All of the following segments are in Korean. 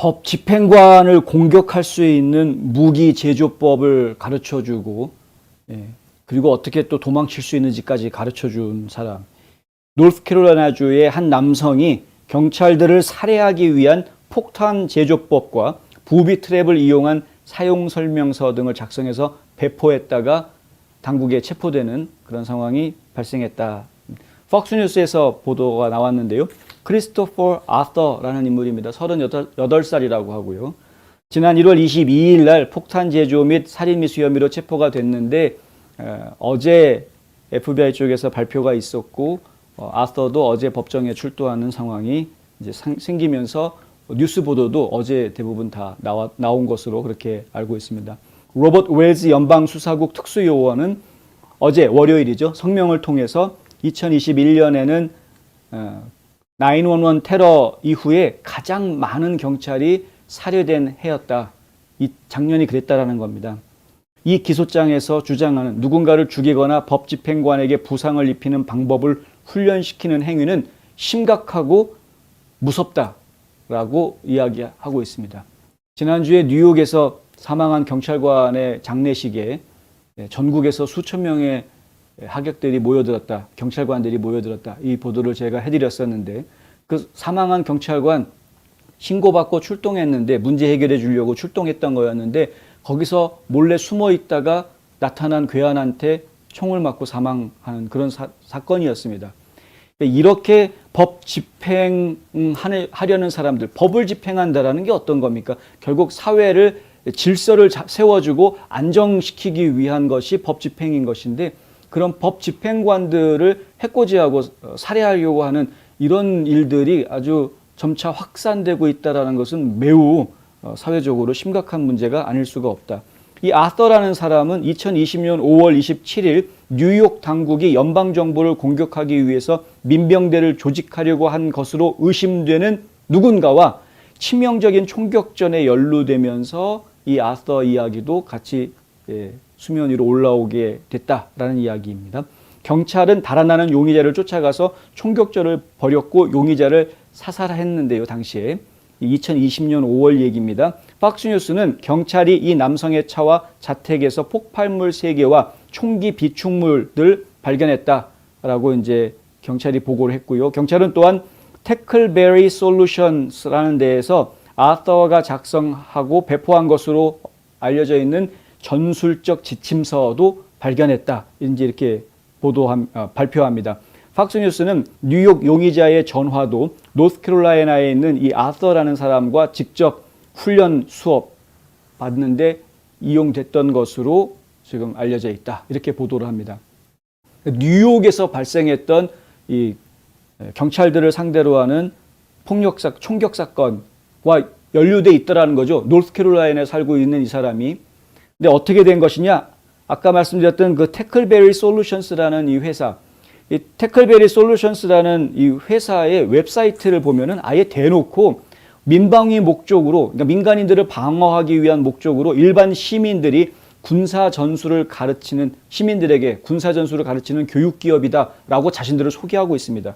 법 집행관을 공격할 수 있는 무기 제조법을 가르쳐주고, 그리고 어떻게 또 도망칠 수 있는지까지 가르쳐준 사람. 노스캐롤라이나주의 한 남성이 경찰들을 살해하기 위한 폭탄 제조법과 부비 트랩을 이용한 사용 설명서 등을 작성해서 배포했다가 당국에 체포되는 그런 상황이 발생했다. 폭스뉴스에서 보도가 나왔는데요. 크리스토퍼 아서라는 인물입니다. 38살이라고 하고요. 지난 1월 22일 날 폭탄 제조 및 살인 미수 혐의로 체포가 됐는데 어제 FBI 쪽에서 발표가 있었고 아서도 어제 법정에 출두하는 상황이 이제 생기면서 뉴스 보도도 어제 대부분 다 나온 것으로 그렇게 알고 있습니다. 로버트 웰즈 연방수사국 특수요원은 어제 월요일이죠. 성명을 통해서 2021년에는 911 테러 이후에 가장 많은 경찰이 살해된 해였다. 이 작년이 그랬다라는 겁니다. 이 기소장에서 주장하는 누군가를 죽이거나 법 집행관에게 부상을 입히는 방법을 훈련시키는 행위는 심각하고 무섭다라고 이야기하고 있습니다. 지난주에 뉴욕에서 사망한 경찰관의 장례식에 전국에서 수천 명의 하객들이 모여들었다. 경찰관들이 모여들었다. 이 보도를 제가 해드렸었는데 그 사망한 경찰관 신고받고 출동했는데 문제 해결해 주려고 출동했던 거였는데 거기서 몰래 숨어 있다가 나타난 괴한한테 총을 맞고 사망하는 그런 사건이었습니다. 이렇게 법 집행하려는 사람들, 법을 집행한다라는 게 어떤 겁니까? 결국 사회를 질서를 세워주고 안정시키기 위한 것이 법 집행인 것인데 그런 법 집행관들을 해코지하고 살해하려고 하는 이런 일들이 아주 점차 확산되고 있다는 것은 매우 사회적으로 심각한 문제가 아닐 수가 없다. 이 아서라는 사람은 2020년 5월 27일 뉴욕 당국이 연방정부를 공격하기 위해서 민병대를 조직하려고 한 것으로 의심되는 누군가와 치명적인 총격전에 연루되면서 이 아서 이야기도 같이 수면 위로 올라오게 됐다라는 이야기입니다. 경찰은 달아나는 용의자를 쫓아가서 총격전을 벌였고 용의자를 사살했는데요. 당시에 2020년 5월 얘기입니다. 폭스뉴스는 경찰이 이 남성의 차와 자택에서 폭발물 3개와 총기 비축물들 발견했다라고 이제 경찰이 보고를 했고요. 경찰은 또한 태클베리 솔루션스라는 데에서 아서가 작성하고 배포한 것으로 알려져 있는 전술적 지침서도 발견했다. 이제 이렇게 발표합니다. 폭스뉴스는 뉴욕 용의자의 전화도 노스캐롤라이나에 있는 이 아서라는 사람과 직접 훈련 수업 받는데 이용됐던 것으로 지금 알려져 있다. 이렇게 보도를 합니다. 뉴욕에서 발생했던 이 경찰들을 상대로 하는 총격 사건과 연루돼 있다라는 거죠. 노스캐롤라이나에 살고 있는 이 사람이. 근데 어떻게 된 것이냐? 아까 말씀드렸던 그 태클베리 솔루션스라는 이 회사, 이 태클베리 솔루션스라는 이 회사의 웨브사이트를 보면은 아예 대놓고 민방위 목적으로, 그러니까 민간인들을 방어하기 위한 목적으로 일반 시민들이 군사 전술을 가르치는 시민들에게 군사 전술을 가르치는 교육 기업이다라고 자신들을 소개하고 있습니다.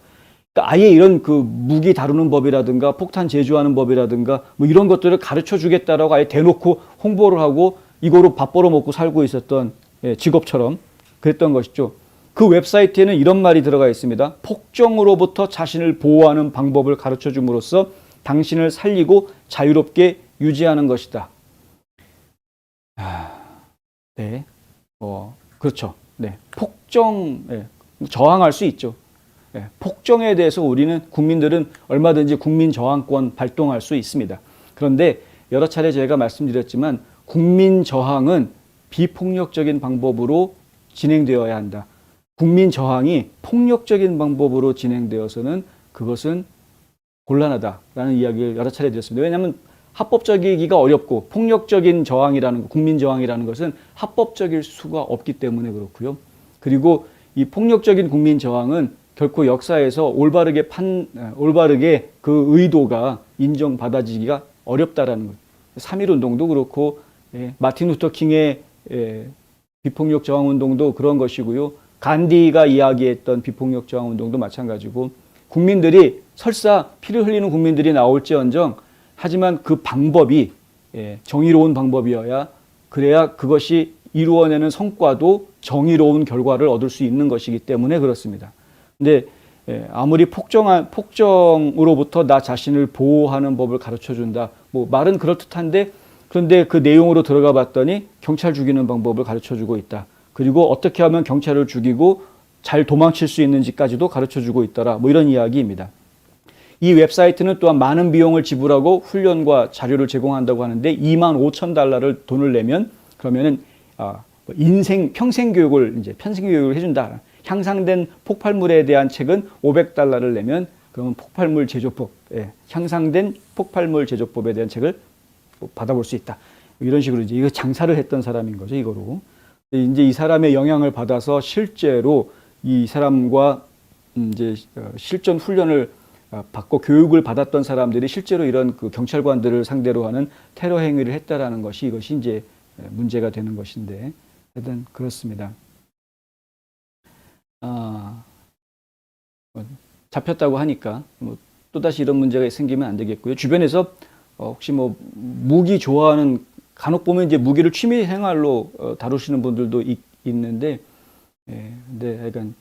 그러니까 아예 이런 그 무기 다루는 법이라든가 폭탄 제조하는 법이라든가 뭐 이런 것들을 가르쳐 주겠다라고 아예 대놓고 홍보를 하고 이거로 밥 벌어 먹고 살고 있었던 직업처럼 그랬던 것이죠. 그 웹사이트에는 이런 말이 들어가 있습니다. 폭정으로부터 자신을 보호하는 방법을 가르쳐 줌으로써 당신을 살리고 자유롭게 유지하는 것이다. 네, 그렇죠. 네, 저항할 수 있죠. 네, 폭정에 대해서 우리는 국민들은 얼마든지 국민 저항권 발동할 수 있습니다. 그런데 여러 차례 제가 말씀드렸지만 국민 저항은 비폭력적인 방법으로 진행되어야 한다. 국민 저항이 폭력적인 방법으로 진행되어서는 그것은 곤란하다라는 이야기를 여러 차례 드렸습니다. 왜냐하면 합법적이기가 어렵고 폭력적인 저항이라는 것, 국민 저항이라는 것은 합법적일 수가 없기 때문에 그렇고요. 그리고 이 폭력적인 국민 저항은 결코 역사에서 올바르게 그 의도가 인정받아지기가 어렵다라는 것. 3.1 운동도 그렇고 마틴 루터 킹의 비폭력 저항 운동도 그런 것이고요. 간디가 이야기했던 비폭력 저항 운동도 마찬가지고 국민들이 설사 피를 흘리는 국민들이 나올지언정 하지만 그 방법이 정의로운 방법이어야 그래야 그것이 이루어내는 성과도 정의로운 결과를 얻을 수 있는 것이기 때문에 그렇습니다. 근데 아무리 폭정으로부터 나 자신을 보호하는 법을 가르쳐 준다. 뭐 말은 그럴듯한데 그런데 그 내용으로 들어가 봤더니 경찰 죽이는 방법을 가르쳐 주고 있다. 그리고 어떻게 하면 경찰을 죽이고 잘 도망칠 수 있는지까지도 가르쳐 주고 있더라. 뭐 이런 이야기입니다. 이 웹사이트는 또한 많은 비용을 지불하고 훈련과 자료를 제공한다고 하는데 25,000달러를 돈을 내면 그러면은 평생 교육을 해준다. 향상된 폭발물에 대한 책은 500달러를 내면 그러면 폭발물 제조법, 향상된 폭발물 제조법에 대한 책을 받아볼 수 있다. 이런 식으로 이제 이거 장사를 했던 사람인 거죠, 이거로. 이제 이 사람의 영향을 받아서 실제로 이 사람과 이제 실전 훈련을 받고 교육을 받았던 사람들이 실제로 이런 그 경찰관들을 상대로 하는 테러 행위를 했다라는 것이 이것이 이제 문제가 되는 것인데, 일단 그렇습니다. 잡혔다고 하니까 뭐 또다시 이런 문제가 생기면 안 되겠고요. 주변에서 혹시 뭐 무기 좋아하는 간혹 보면 이제 무기를 취미 생활로 다루시는 분들도 있는데, 근데 약간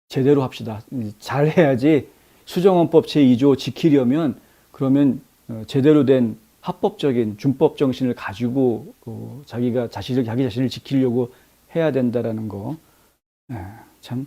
제대로 합시다. 잘 해야지. 수정헌법 제2조 지키려면 그러면 제대로 된 합법적인 준법 정신을 가지고 자기 자신을 지키려고 해야 된다라는 거. 참